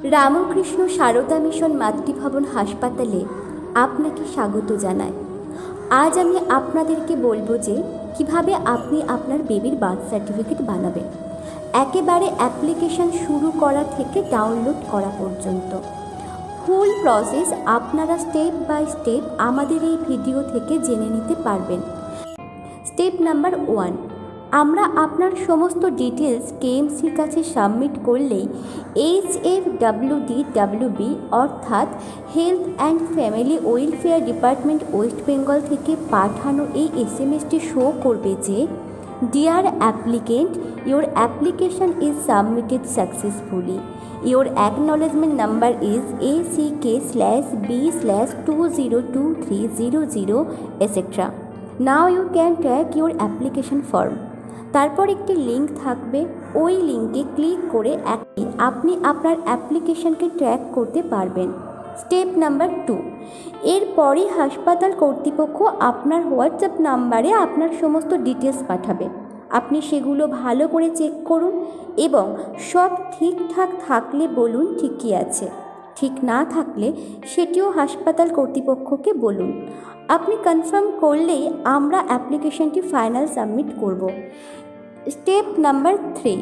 Ramakrishna Sarada mission মাতৃভবন হাসপাতালে আপনাকে স্বাগত জানাই। আজ আমি আপনাদেরকে বলবো যে কিভাবে আপনি আপনার বেবির বার্থ সার্টিফিকেট বানাবেন, একেবারে অ্যাপ্লিকেশন শুরু করা থেকে ডাউনলোড করা পর্যন্ত ফুল প্রসেস আপনারা স্টেপ বাই স্টেপ আমাদের এই ভিডিও থেকে জেনে নিতে পারবেন। স্টেপ নাম্বার 1, আমরা আপনার সমস্ত ডিটেলস কেএমসির কাছে সাবমিট করলেই HFWD অর্থাৎ health and family welfare department West Bengal থেকে পাঠানো এই এসএমএসটি শো করবে যে dear applicant, your application is submitted successfully, your acknowledgement number is ACK/B/202300 etcetera. Now you can track your application form. তারপর একটি লিঙ্ক থাকবে, ওই লিঙ্কে ক্লিক করে আপনি আপনার অ্যাপ্লিকেশনকে ট্র্যাক করতে পারবেন। স্টেপ নাম্বার 2, এরপরই হাসপাতাল কর্তৃপক্ষ আপনার হোয়াটসঅ্যাপ নাম্বারে আপনার সমস্ত ডিটেলস পাঠাবে। আপনি সেগুলো ভালো করে চেক করুন এবং সব ঠিকঠাক থাকলে বলুন ঠিকই আছে, ঠিক না থাকলে সেটিও হাসপাতাল কর্তৃপক্ষকে বলুন। আপনি কনফার্ম করলেই আমরা অ্যাপ্লিকেশনটি ফাইনাল সাবমিট করব। স্টেপ নাম্বার 3,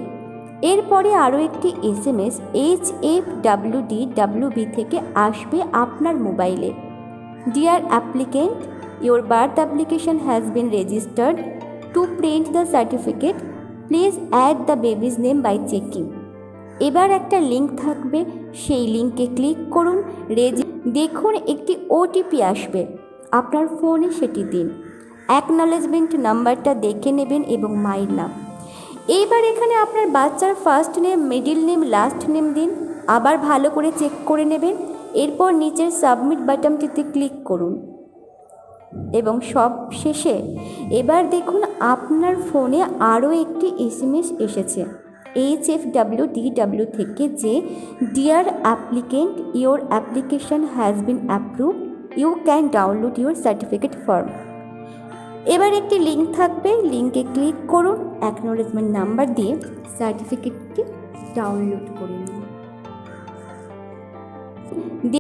এরপরে আরও একটি এসএমএস HFWD থেকে আসবে আপনার মোবাইলে। Dear applicant, your birth application has been registered. To print the certificate please add the baby's name by checking. এবার একটা লিঙ্ক থাকবে, সেই লিঙ্কে ক্লিক করুন। দেখুন একটি ওটিপি আসবে, আপনার ফোনে সেটি দিন। অ্যাকনলেজমেন্ট নাম্বারটা দেখে নেবেন এবং মায়ের নাম। এইবার এখানে আপনার বাচ্চার first name, middle name, last name দিন। আবার ভালো করে চেক করে নেবেন। এরপর নিচের সাবমিট বাটনটিতে ক্লিক করুন এবং সব শেষে এবার দেখুন আপনার ফোনে আরও একটি এসএমএস এসেছে HFWD থেকে যে dear applicant, your application has been approved, you can download your certificate form. এবার একটি লিঙ্ক থাকবে, লিঙ্কে ক্লিক করুন, অ্যাকনলেজমেন্ট নাম্বার দিয়ে সার্টিফিকেটটি ডাউনলোড করে নিন।